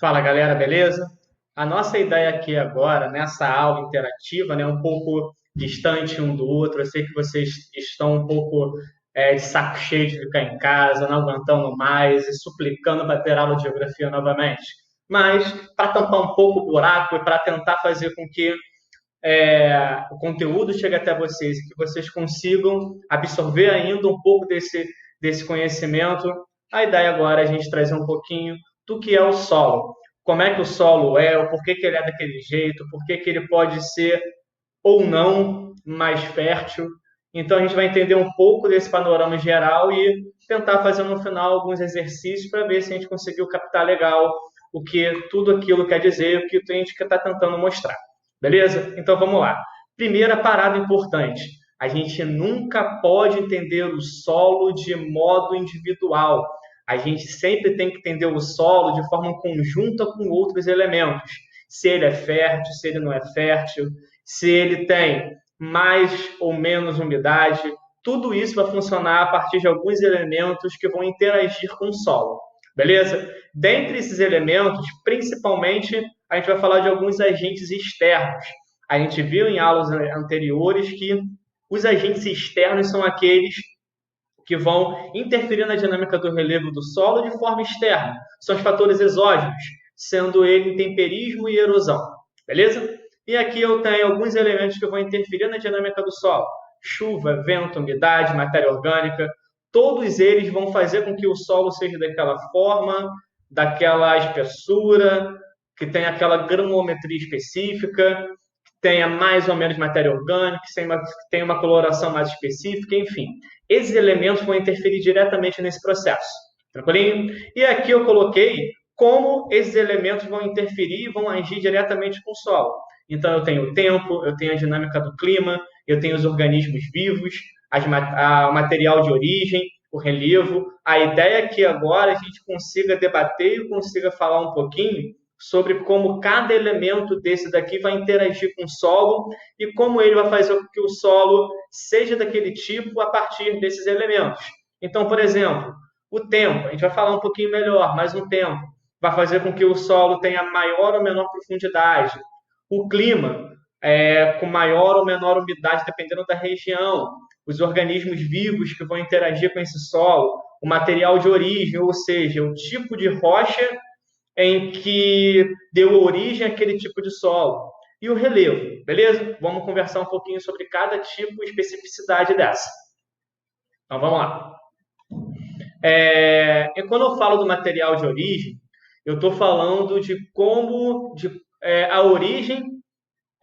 Fala galera, beleza? A nossa ideia aqui agora, nessa aula interativa, né, um pouco distante um do outro. Eu sei que vocês estão um pouco de saco cheio de ficar em casa, não aguentando mais e suplicando para ter aula de geografia novamente. Mas, para tampar um pouco o buraco e para tentar fazer com que o conteúdo chegue até vocês e que vocês consigam absorver ainda um pouco desse conhecimento, a ideia agora é a gente trazer um pouquinho do que é o solo. Como é que o solo é, o porquê que ele é daquele jeito, por que ele pode ser ou não mais fértil. Então a gente vai entender um pouco desse panorama geral e tentar fazer no final alguns exercícios para ver se a gente conseguiu captar legal o que tudo aquilo quer dizer, o que a gente está tentando mostrar. Beleza? Então vamos lá. Primeira parada importante: a gente nunca pode entender o solo de modo individual. A gente sempre tem que entender o solo de forma conjunta com outros elementos. Se ele é fértil, se ele não é fértil, se ele tem mais ou menos umidade, tudo isso vai funcionar a partir de alguns elementos que vão interagir com o solo. Beleza? Dentre esses elementos, principalmente, a gente vai falar de alguns agentes externos. A gente viu em aulas anteriores que os agentes externos são aqueles que vão interferir na dinâmica do relevo do solo de forma externa. São os fatores exógenos, sendo ele temperismo e erosão. Beleza? E aqui eu tenho alguns elementos que vão interferir na dinâmica do solo: chuva, vento, umidade, matéria orgânica. Todos eles vão fazer com que o solo seja daquela forma, daquela espessura, que tenha aquela granulometria específica, que tenha mais ou menos matéria orgânica, que tenha uma coloração mais específica, enfim. Esses elementos vão interferir diretamente nesse processo. Tranquilinho? E aqui eu coloquei como esses elementos vão interferir e vão agir diretamente com o solo. Então, eu tenho o tempo, eu tenho a dinâmica do clima, eu tenho os organismos vivos, o material de origem, o relevo. A ideia é que agora a gente consiga debater e consiga falar um pouquinho sobre como cada elemento desse daqui vai interagir com o solo e como ele vai fazer com que o solo seja daquele tipo a partir desses elementos. Então, por exemplo, o tempo, a gente vai falar um pouquinho melhor, mas o tempo vai fazer com que o solo tenha maior ou menor profundidade. O clima, com maior ou menor umidade, dependendo da região. Os organismos vivos que vão interagir com esse solo. O material de origem, ou seja, o tipo de rocha em que deu origem àquele tipo de solo. E o relevo, beleza? Vamos conversar um pouquinho sobre cada tipo e especificidade dessa. Então, vamos lá. E quando eu falo do material de origem, eu estou falando de como a origem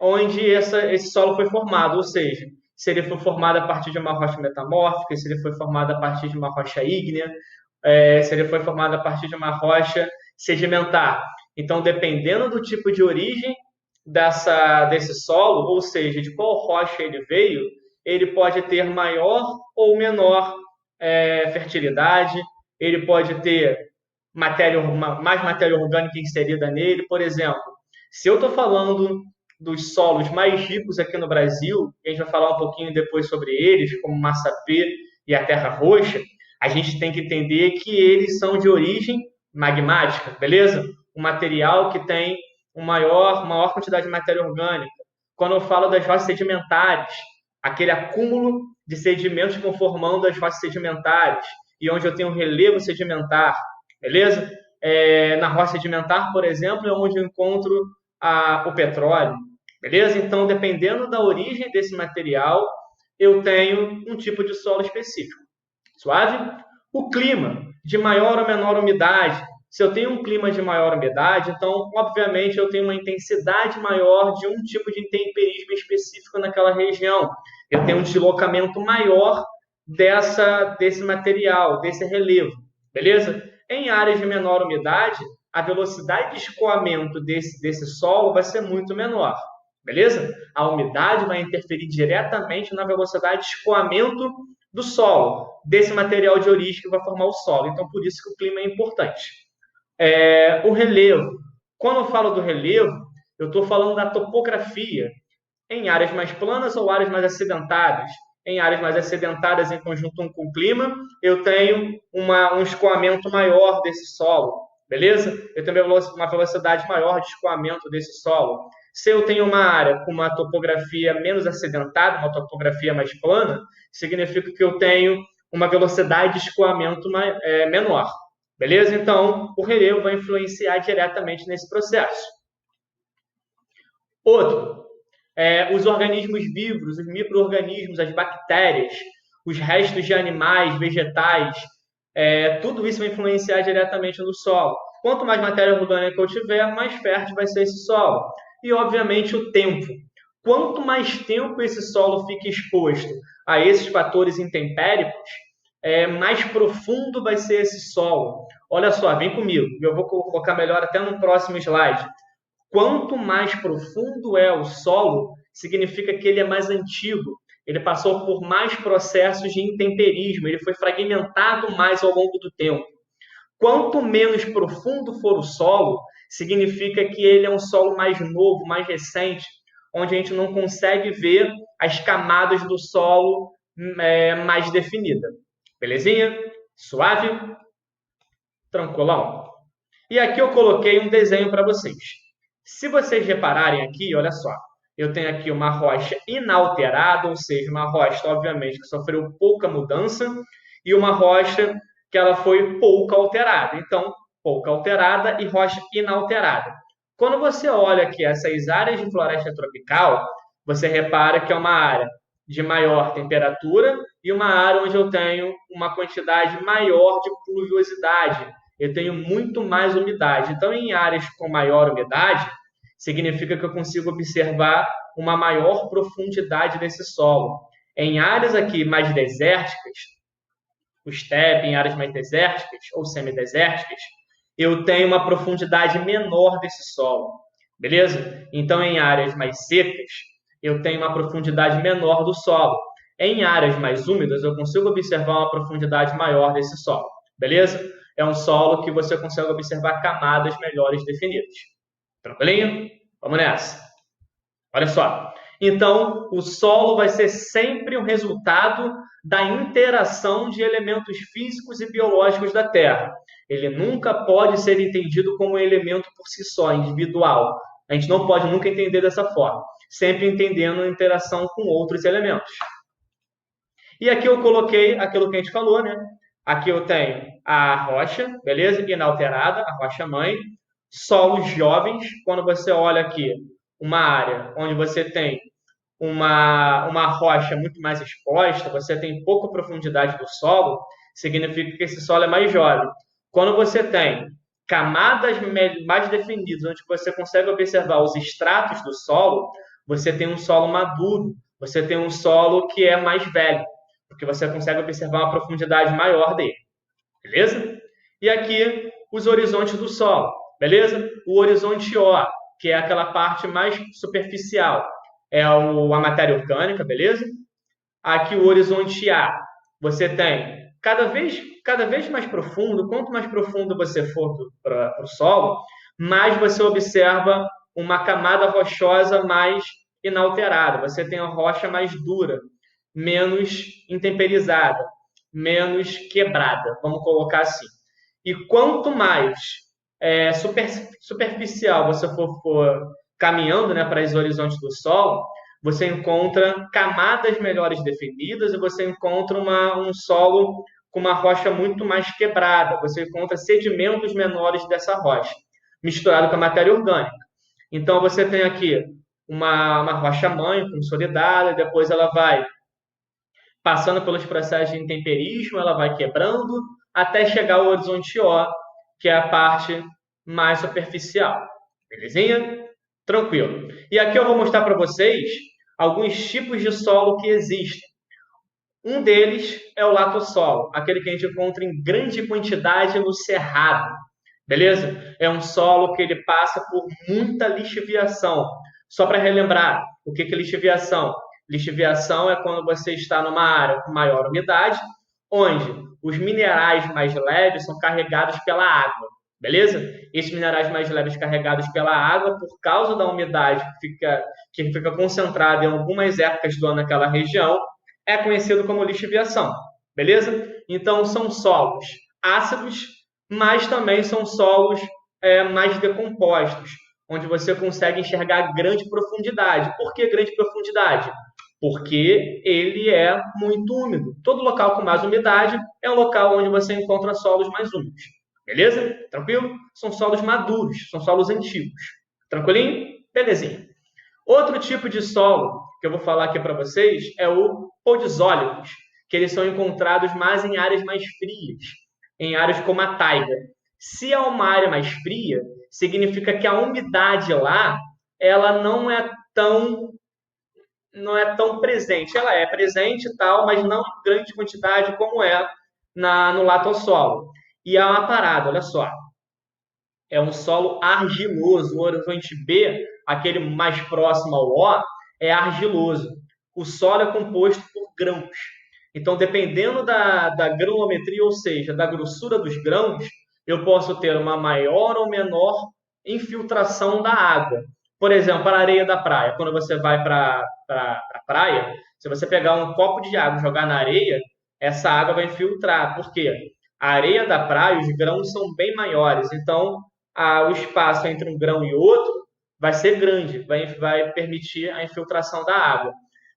onde esse solo foi formado, ou seja, se ele foi formado a partir de uma rocha metamórfica, se ele foi formado a partir de uma rocha ígnea, se ele foi formado a partir de uma rocha sedimentar. Então, dependendo do tipo de origem desse solo, ou seja, de qual rocha ele veio, ele pode ter maior ou menor fertilidade, ele pode ter mais matéria orgânica inserida nele. Por exemplo, se eu estou falando dos solos mais ricos aqui no Brasil, a gente vai falar um pouquinho depois sobre eles, como Massapê e a Terra Roxa, a gente tem que entender que eles são de origem magmática, beleza? Um material que tem maior quantidade de matéria orgânica. Quando eu falo das rochas sedimentares, aquele acúmulo de sedimentos que vão formando as rochas sedimentares, e onde eu tenho um relevo sedimentar, beleza? Na rocha sedimentar, por exemplo, é onde eu encontro o petróleo, beleza? Então, dependendo da origem desse material, eu tenho um tipo de solo específico. Suave? O clima, de maior ou menor umidade. Se eu tenho um clima de maior umidade, então, obviamente, eu tenho uma intensidade maior de um tipo de intemperismo específico naquela região. Eu tenho um deslocamento maior desse material, desse relevo. Beleza? Em áreas de menor umidade, a velocidade de escoamento desse solo vai ser muito menor. Beleza? A umidade vai interferir diretamente na velocidade de escoamento do solo, desse material de origem que vai formar o solo. Então, por isso que o clima é importante. O relevo. Quando eu falo do relevo, eu estou falando da topografia em áreas mais planas ou áreas mais acidentadas. Em áreas mais acidentadas, em conjunto com o clima, eu tenho um escoamento maior desse solo. beleza? Eu tenho uma velocidade maior de escoamento desse solo. Se eu tenho uma área com uma topografia menos acidentada, uma topografia mais plana, significa que eu tenho uma velocidade de escoamento menor, beleza? Então, o relevo vai influenciar diretamente nesse processo. Outro, os organismos vivos, os micro-organismos, as bactérias, os restos de animais, vegetais, tudo isso vai influenciar diretamente no solo. Quanto mais matéria orgânica eu tiver, mais fértil vai ser esse solo. E, obviamente, o tempo. Quanto mais tempo esse solo fica exposto a esses fatores intempéricos, mais profundo vai ser esse solo. Olha só, vem comigo. Eu vou colocar melhor até no próximo slide. Quanto mais profundo é o solo, significa que ele é mais antigo. Ele passou por mais processos de intemperismo, ele foi fragmentado mais ao longo do tempo. Quanto menos profundo for o solo, significa que ele é um solo mais novo, mais recente, onde a gente não consegue ver as camadas do solo mais definidas. Belezinha? Suave? Tranquilão? E aqui eu coloquei um desenho para vocês. Se vocês repararem aqui, olha só, eu tenho aqui uma rocha inalterada, ou seja, uma rocha, obviamente, que sofreu pouca mudança, e uma rocha que ela foi pouco alterada. Então, pouco alterada e rocha inalterada. Quando você olha aqui essas áreas de floresta tropical, você repara que é uma área de maior temperatura e uma área onde eu tenho uma quantidade maior de pluviosidade. Eu tenho muito mais umidade. Então, em áreas com maior umidade, significa que eu consigo observar uma maior profundidade desse solo. Em áreas aqui mais desérticas, o estepe, em áreas mais desérticas ou semidesérticas, eu tenho uma profundidade menor desse solo, beleza? Então, em áreas mais secas, eu tenho uma profundidade menor do solo. Em áreas mais úmidas, eu consigo observar uma profundidade maior desse solo, beleza? É um solo que você consegue observar camadas melhores definidas. Tranquilinho? Vamos nessa. Olha só. Então, o solo vai ser sempre um resultado da interação de elementos físicos e biológicos da Terra. Ele nunca pode ser entendido como um elemento por si só, individual. A gente não pode nunca entender dessa forma, sempre entendendo a interação com outros elementos. E aqui eu coloquei aquilo que a gente falou, né? Aqui eu tenho a rocha, beleza? Inalterada, a rocha mãe. Solos jovens, quando você olha aqui uma área onde você tem uma rocha muito mais exposta, você tem pouca profundidade do solo, significa que esse solo é mais jovem. Quando você tem camadas mais definidas, onde você consegue observar os estratos do solo, você tem um solo maduro, você tem um solo que é mais velho, porque você consegue observar uma profundidade maior dele. Beleza? E aqui, os horizontes do solo. Beleza? O horizonte O, que é aquela parte mais superficial, é a matéria orgânica, beleza? Aqui o horizonte A, você tem cada vez mais profundo, quanto mais profundo você for para o solo, mais você observa uma camada rochosa mais inalterada. Você tem a rocha mais dura, menos intemperizada, menos quebrada, vamos colocar assim. E quanto mais superficial você for caminhando, né, para os horizontes do solo, você encontra camadas melhores definidas e você encontra um solo com uma rocha muito mais quebrada. Você encontra sedimentos menores dessa rocha, misturado com a matéria orgânica. Então, você tem aqui uma rocha-mãe consolidada, depois ela vai passando pelos processos de intemperismo, ela vai quebrando até chegar ao horizonte O, que é a parte mais superficial. Belezinha? Tranquilo. E aqui eu vou mostrar para vocês alguns tipos de solo que existem. Um deles é o latossolo, aquele que a gente encontra em grande quantidade no cerrado. Beleza? É um solo que ele passa por muita lixiviação. Só para relembrar, o que é lixiviação? Lixiviação é quando você está numa área com maior umidade, onde os minerais mais leves são carregados pela água. Beleza? Esses minerais mais leves carregados pela água, por causa da umidade que fica concentrada em algumas épocas do ano naquela região, é conhecido como lixiviação. Beleza? Então, são solos ácidos, mas também são solos mais decompostos, onde você consegue enxergar grande profundidade. Por que grande profundidade? Porque ele é muito úmido. Todo local com mais umidade é um local onde você encontra solos mais úmidos. Beleza? Tranquilo? São solos maduros, são solos antigos. Tranquilinho? Belezinha. Outro tipo de solo que eu vou falar aqui para vocês é o podizólicos, que eles são encontrados mais em áreas mais frias, em áreas como a taiga. Se é uma área mais fria, significa que a umidade lá ela não é tão presente. Ela é presente e tal, mas não em grande quantidade como é no latossolo. E é uma parada, olha só. É um solo argiloso. O horizonte B, aquele mais próximo ao O, é argiloso. O solo é composto por grãos. Então, dependendo da granulometria, ou seja, da grossura dos grãos, eu posso ter uma maior ou menor infiltração da água. Por exemplo, a areia da praia. Quando você vai para a praia, se você pegar um copo de água e jogar na areia, essa água vai infiltrar. Por quê? A areia da praia, os grãos são bem maiores. Então, o espaço entre um grão e outro vai ser grande, vai permitir a infiltração da água.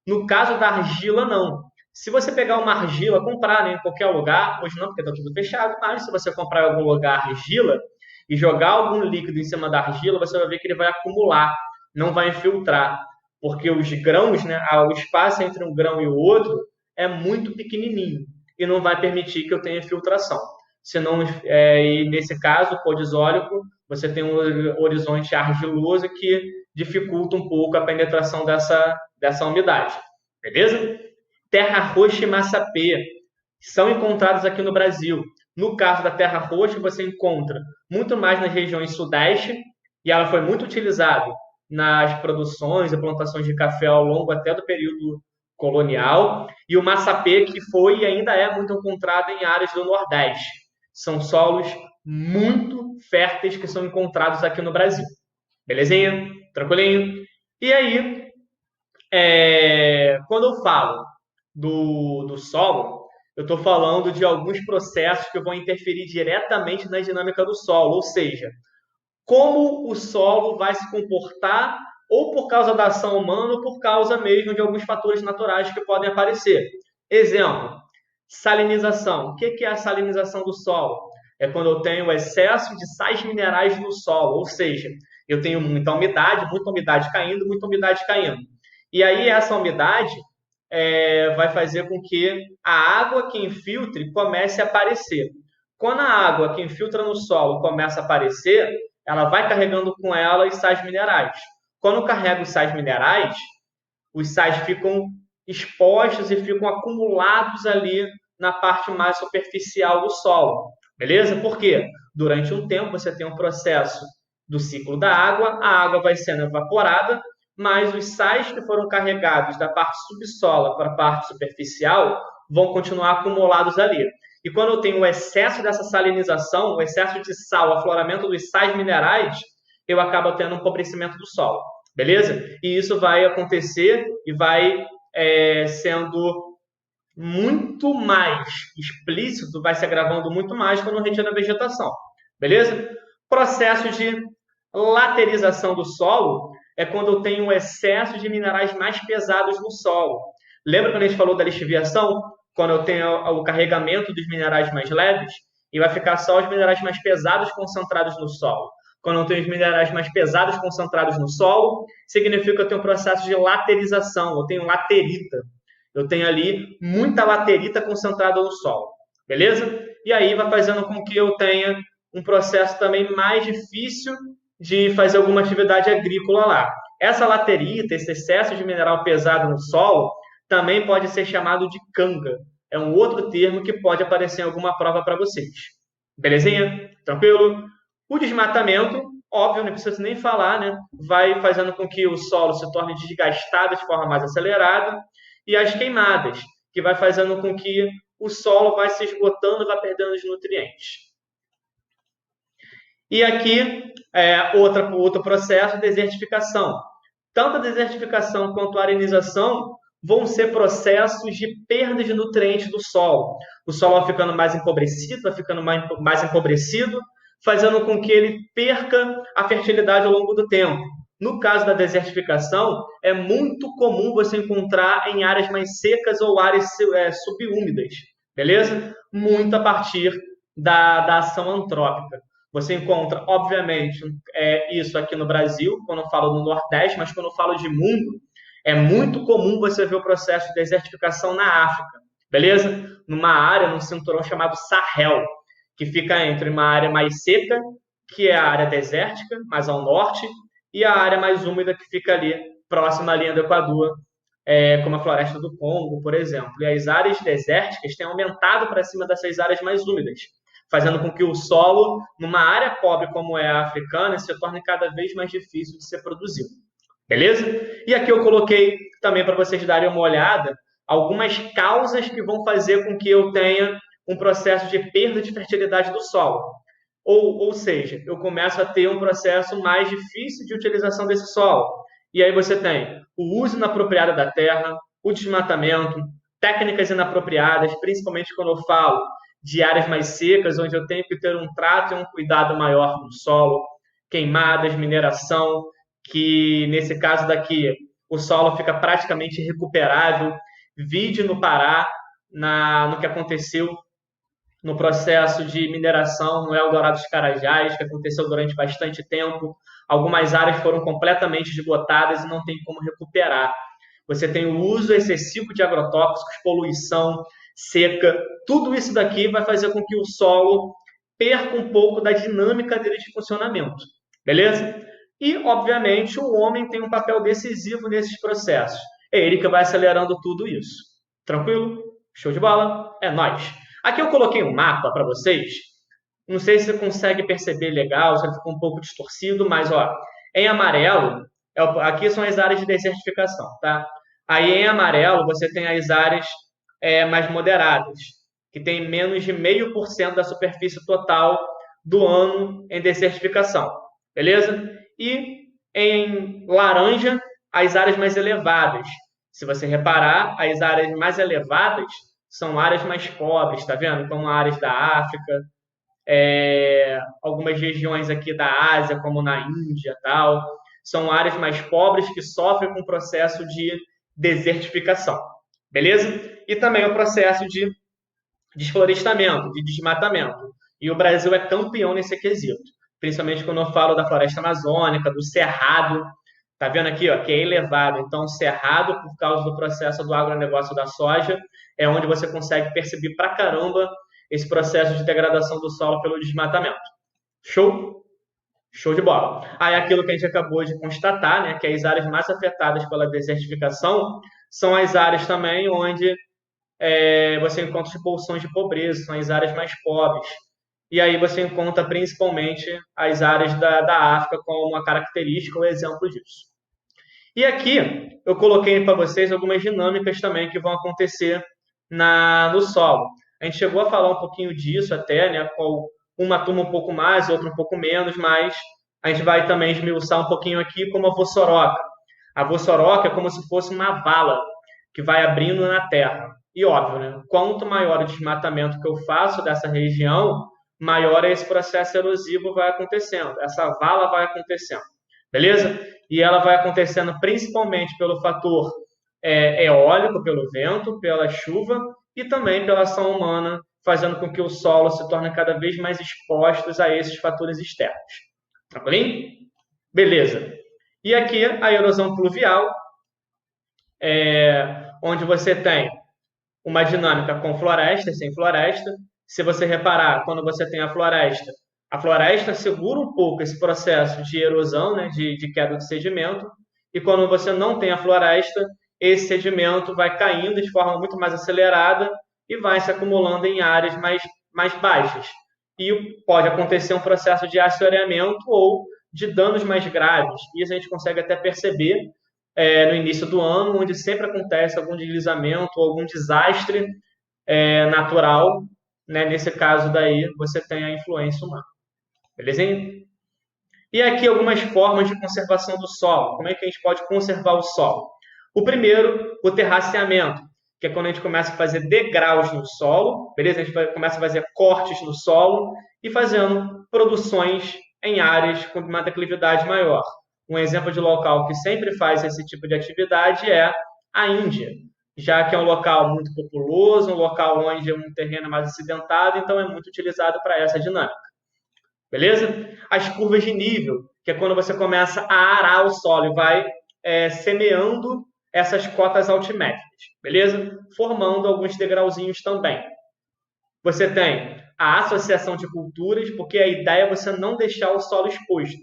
No caso da argila, não. Se você pegar uma argila, comprar em qualquer lugar, hoje não, porque está tudo fechado, mas se você comprar em algum lugar argila e jogar algum líquido em cima da argila, você vai ver que ele vai acumular, não vai infiltrar, porque os grãos, né, o espaço entre um grão e o outro é muito pequenininho e não vai permitir que eu tenha filtração. Senão, e nesse caso, podizólico, você tem um horizonte argiloso que dificulta um pouco a penetração dessa umidade. Beleza? Terra roxa e massapê são encontrados aqui no Brasil. No caso da terra roxa, você encontra muito mais nas regiões sudeste, e ela foi muito utilizada nas produções e plantações de café ao longo até do período colonial, e o massapê, que foi e ainda é muito encontrado em áreas do Nordeste. São solos muito férteis que são encontrados aqui no Brasil. Belezinha? Tranquilinho? E aí, quando eu falo do solo, eu estou falando de alguns processos que vão interferir diretamente na dinâmica do solo, ou seja, como o solo vai se comportar ou por causa da ação humana ou por causa mesmo de alguns fatores naturais que podem aparecer. Exemplo, salinização. O que é a salinização do solo? É quando eu tenho excesso de sais minerais no solo, ou seja, eu tenho muita umidade caindo, muita umidade caindo. E aí essa umidade vai fazer com que a água que infiltre comece a aparecer. Quando a água que infiltra no solo começa a aparecer, ela vai carregando com ela os sais minerais. Quando carrega os sais ficam expostos e ficam acumulados ali na parte mais superficial do solo. Beleza? Por quê? Durante um tempo você tem um processo do ciclo da água, a água vai sendo evaporada, mas os sais que foram carregados da parte subsola para a parte superficial vão continuar acumulados ali. E quando eu tenho o excesso dessa salinização, o excesso de sal, o afloramento dos sais minerais, eu acabo tendo um empobrecimento do solo. Beleza? E isso vai acontecer e vai sendo muito mais explícito, vai se agravando muito mais quando retira a vegetação. Beleza? Processo de laterização do solo é quando eu tenho um excesso de minerais mais pesados no solo. Lembra quando a gente falou da lixiviação? Quando eu tenho o carregamento dos minerais mais leves, e vai ficar só os minerais mais pesados concentrados no solo. Quando eu tenho os minerais mais pesados concentrados no solo, significa que eu tenho um processo de laterização, eu tenho laterita. Eu tenho ali muita laterita concentrada no solo. Beleza? E aí vai fazendo com que eu tenha um processo também mais difícil de fazer alguma atividade agrícola lá. Essa laterita, esse excesso de mineral pesado no solo, também pode ser chamado de canga. É um outro termo que pode aparecer em alguma prova para vocês. Belezinha? Tranquilo? O desmatamento, óbvio, não precisa nem falar, né? Vai fazendo com que o solo se torne desgastado de forma mais acelerada. E as queimadas, que vai fazendo com que o solo vai se esgotando e vai perdendo os nutrientes. E aqui, outro processo, desertificação. Tanto a desertificação quanto a arenização vão ser processos de perda de nutrientes do solo. o solo vai ficando mais empobrecido, vai ficando mais empobrecido, fazendo com que ele perca a fertilidade ao longo do tempo. No caso da desertificação, é muito comum você encontrar em áreas mais secas ou áreas subúmidas, beleza? Muito a partir da ação antrópica. Você encontra, obviamente, isso aqui no Brasil, quando eu falo no Nordeste, mas quando eu falo de mundo, é muito comum você ver o processo de desertificação na África, beleza? Numa área, num cinturão chamado Sahel, que fica entre uma área mais seca, que é a área desértica, mais ao norte, e a área mais úmida, que fica ali, próxima à linha do Equador, como a floresta do Congo, por exemplo. E as áreas desérticas têm aumentado para cima dessas áreas mais úmidas, fazendo com que o solo, numa área pobre como é a africana, se torne cada vez mais difícil de ser produzido. Beleza? E aqui eu coloquei também para vocês darem uma olhada algumas causas que vão fazer com que eu tenha um processo de perda de fertilidade do solo. Ou seja, eu começo a ter um processo mais difícil de utilização desse solo. E aí você tem o uso inapropriado da terra, o desmatamento, técnicas inapropriadas, principalmente quando eu falo de áreas mais secas, onde eu tenho que ter um trato e um cuidado maior no solo, queimadas, mineração, que nesse caso daqui o solo fica praticamente irrecuperável. Vide no Pará, no que aconteceu no processo de mineração no Eldorado dos Carajás, que aconteceu durante bastante tempo. Algumas áreas foram completamente esgotadas e não tem como recuperar. Você tem o uso excessivo de agrotóxicos, poluição, seca. Tudo isso daqui vai fazer com que o solo perca um pouco da dinâmica dele de funcionamento. Beleza? E, obviamente, o homem tem um papel decisivo nesses processos. É ele que vai acelerando tudo isso. Tranquilo? Show de bola? É nóis! Aqui eu coloquei um mapa para vocês. Não sei se você consegue perceber legal, se ele ficou um pouco distorcido, mas ó, em amarelo, aqui são as áreas de desertificação, tá? Aí em amarelo você tem as áreas mais moderadas, que tem menos de 0,5% da superfície total do ano em desertificação, beleza? E em laranja, as áreas mais elevadas. Se você reparar, as áreas mais elevadas são áreas mais pobres, tá vendo? Como áreas da África, algumas regiões aqui da Ásia, como na Índia, tal, são áreas mais pobres que sofrem com o processo de desertificação, beleza? E também o processo de desflorestamento, de desmatamento. E o Brasil é campeão nesse quesito, principalmente quando eu falo da floresta amazônica, do cerrado. Tá vendo aqui, ó, que é elevado. Então, o cerrado, por causa do processo do agronegócio da soja, é onde você consegue perceber pra caramba esse processo de degradação do solo pelo desmatamento. Show? Show de bola. Aí, aquilo que a gente acabou de constatar, né, que as áreas mais afetadas pela desertificação são as áreas também onde você encontra as bolsões de pobreza, são as áreas mais pobres. E aí você encontra principalmente as áreas da África como uma característica ou exemplo disso. E aqui eu coloquei para vocês algumas dinâmicas também que vão acontecer no solo. A gente chegou a falar um pouquinho disso até, né, com uma turma um pouco mais, outra um pouco menos, mas a gente vai também esmiuçar um pouquinho aqui como a vossoroca. A vossoroca é como se fosse uma vala que vai abrindo na terra. E óbvio, né, quanto maior o desmatamento que eu faço dessa região, maior esse processo erosivo vai acontecendo, essa vala vai acontecendo, beleza? E ela vai acontecendo principalmente pelo fator eólico, pelo vento, pela chuva e também pela ação humana, fazendo com que o solo se torne cada vez mais exposto a esses fatores externos. Tranquilinho? Beleza. E aqui a erosão pluvial, onde você tem uma dinâmica com floresta e sem floresta. Se você reparar, quando você tem a floresta segura um pouco esse processo de erosão, né, de queda de sedimento, e quando você não tem a floresta, esse sedimento vai caindo de forma muito mais acelerada e vai se acumulando em áreas mais baixas. E pode acontecer um processo de assoreamento ou de danos mais graves. Isso a gente consegue até perceber no início do ano, onde sempre acontece algum deslizamento ou algum desastre natural, né? Nesse caso daí, você tem a influência humana. Belezinha? E aqui algumas formas de conservação do solo. Como é que a gente pode conservar o solo? O primeiro, o terraceamento, que é quando a gente começa a fazer degraus no solo, beleza? A gente começa a fazer cortes no solo e fazendo produções em áreas com uma declividade maior. Um exemplo de local que sempre faz esse tipo de atividade é a Índia, já que é um local muito populoso, um local onde é um terreno mais acidentado, então é muito utilizado para essa dinâmica. Beleza? As curvas de nível, que é quando você começa a arar o solo e vai semeando essas cotas altimétricas, beleza? Formando alguns degrauzinhos também. Você tem a associação de culturas, porque a ideia é você não deixar o solo exposto.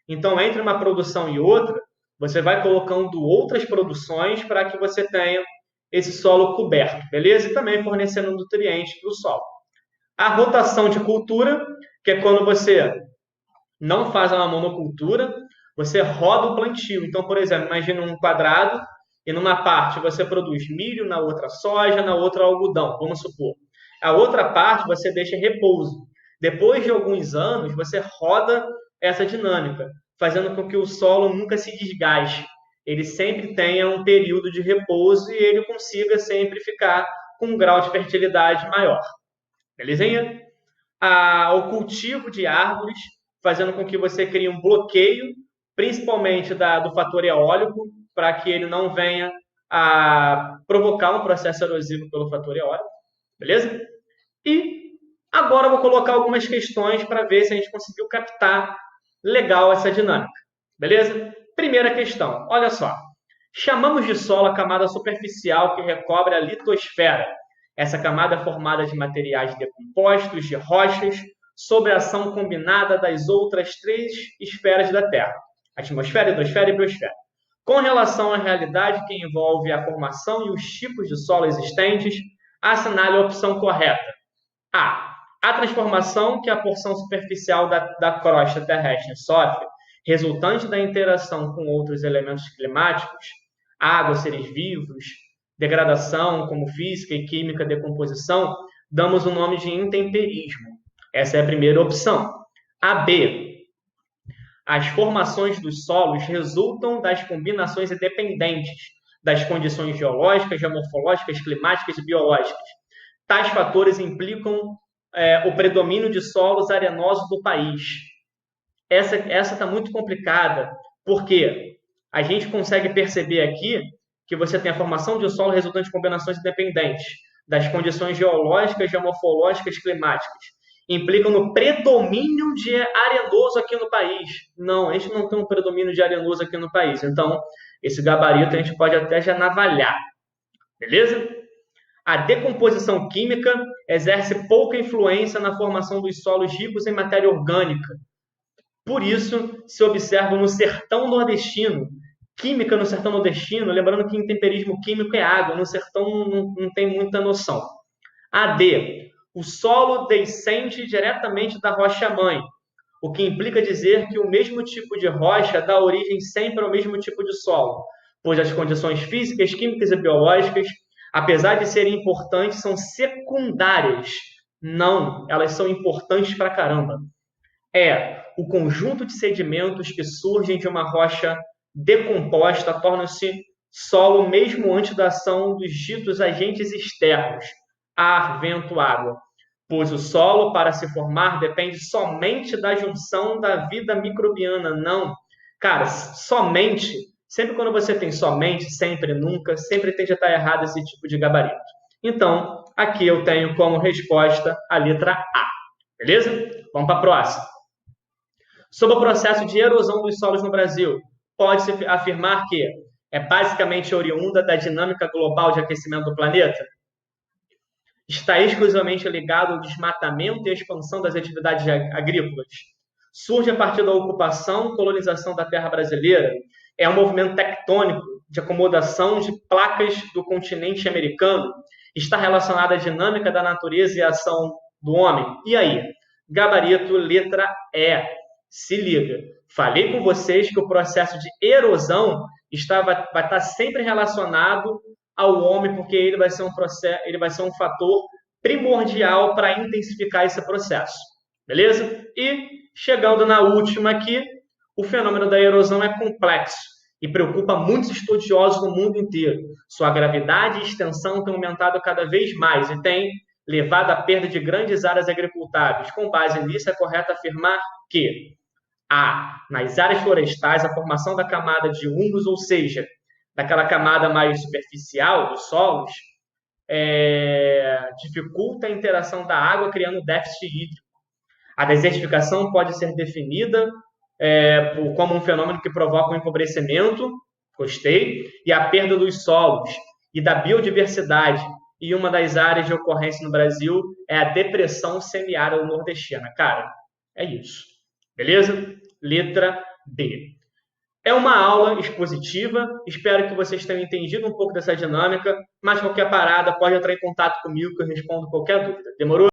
Então, entre uma produção e outra, você vai colocando outras produções para que você tenha esse solo coberto, beleza? E também fornecendo nutrientes para o solo. A rotação de cultura, que é quando você não faz uma monocultura, você roda o plantio. Então, por exemplo, imagina um quadrado e numa parte você produz milho, na outra soja, na outra algodão, vamos supor. A outra parte você deixa repouso. Depois de alguns anos, você roda essa dinâmica, fazendo com que o solo nunca se desgaste. Ele sempre tenha um período de repouso e ele consiga sempre ficar com um grau de fertilidade maior. Belezinha? O cultivo de árvores, fazendo com que você crie um bloqueio, principalmente do fator eólico, para que ele não venha a provocar um processo erosivo pelo fator eólico. Beleza? E agora eu vou colocar algumas questões para ver se a gente conseguiu captar legal essa dinâmica. Beleza? Primeira questão, olha só. Chamamos de solo a camada superficial que recobre a litosfera. Essa camada é formada de materiais decompostos, de rochas, sob a ação combinada das outras três esferas da Terra: atmosfera, hidrosfera e biosfera. Com relação à realidade que envolve a formação e os tipos de solo existentes, assinale a opção correta. A transformação que a porção superficial da crosta terrestre sofre, resultante da interação com outros elementos climáticos, água, seres vivos, degradação, como física e química, decomposição, damos o nome de intemperismo. Essa é a primeira opção. A B. As formações dos solos resultam das combinações independentes das condições geológicas, geomorfológicas, climáticas e biológicas. Tais fatores implicam o predomínio de solos arenosos do país. Essa está muito complicada, porque a gente consegue perceber aqui que você tem a formação de um solo resultante de combinações independentes das condições geológicas, geomorfológicas, climáticas. Implicam no predomínio de arenoso aqui no país. Não, a gente não tem um predomínio de arenoso aqui no país. Então, esse gabarito a gente pode até já navalhar. Beleza? A decomposição química exerce pouca influência na formação dos solos ricos em matéria orgânica. Por isso, se observa no sertão nordestino, química no sertão nordestino, lembrando que intemperismo químico é água, no sertão não tem muita noção. A D. O solo descende diretamente da rocha-mãe, o que implica dizer que o mesmo tipo de rocha dá origem sempre ao mesmo tipo de solo, pois as condições físicas, químicas e biológicas, apesar de serem importantes, são secundárias. Não, elas são importantes pra caramba. O conjunto de sedimentos que surgem de uma rocha decomposta torna-se solo mesmo antes da ação dos ditos agentes externos, ar, vento, água, pois o solo, para se formar, depende somente da junção da vida microbiana. Não, cara, somente, sempre quando você tem somente, sempre, nunca, sempre tende a estar errado esse tipo de gabarito. Então, aqui eu tenho como resposta a letra A, beleza? Vamos para a próxima. Sobre o processo de erosão dos solos no Brasil, pode-se afirmar que é basicamente oriunda da dinâmica global de aquecimento do planeta? Está exclusivamente ligado ao desmatamento e à expansão das atividades agrícolas? Surge a partir da ocupação e colonização da terra brasileira? É um movimento tectônico de acomodação de placas do continente americano? Está relacionado à dinâmica da natureza e à ação do homem? E aí? Gabarito, letra E. Se liga. Falei com vocês que o processo de erosão vai estar sempre relacionado ao homem, porque ele vai ser um fator primordial para intensificar esse processo. Beleza? E chegando na última aqui, o fenômeno da erosão é complexo e preocupa muitos estudiosos no mundo inteiro. Sua gravidade e extensão têm aumentado cada vez mais e tem levado à perda de grandes áreas agricultáveis. Com base nisso, é correto afirmar que nas áreas florestais, a formação da camada de humus, ou seja, daquela camada mais superficial dos solos, dificulta a interação da água, criando déficit hídrico. A desertificação pode ser definida como um fenômeno que provoca o empobrecimento, gostei, e a perda dos solos e da biodiversidade. E uma das áreas de ocorrência no Brasil é a depressão semiárida nordestina. Cara, é isso. Beleza? Letra B. É uma aula expositiva, espero que vocês tenham entendido um pouco dessa dinâmica, mas qualquer parada pode entrar em contato comigo que eu respondo qualquer dúvida. Demorou?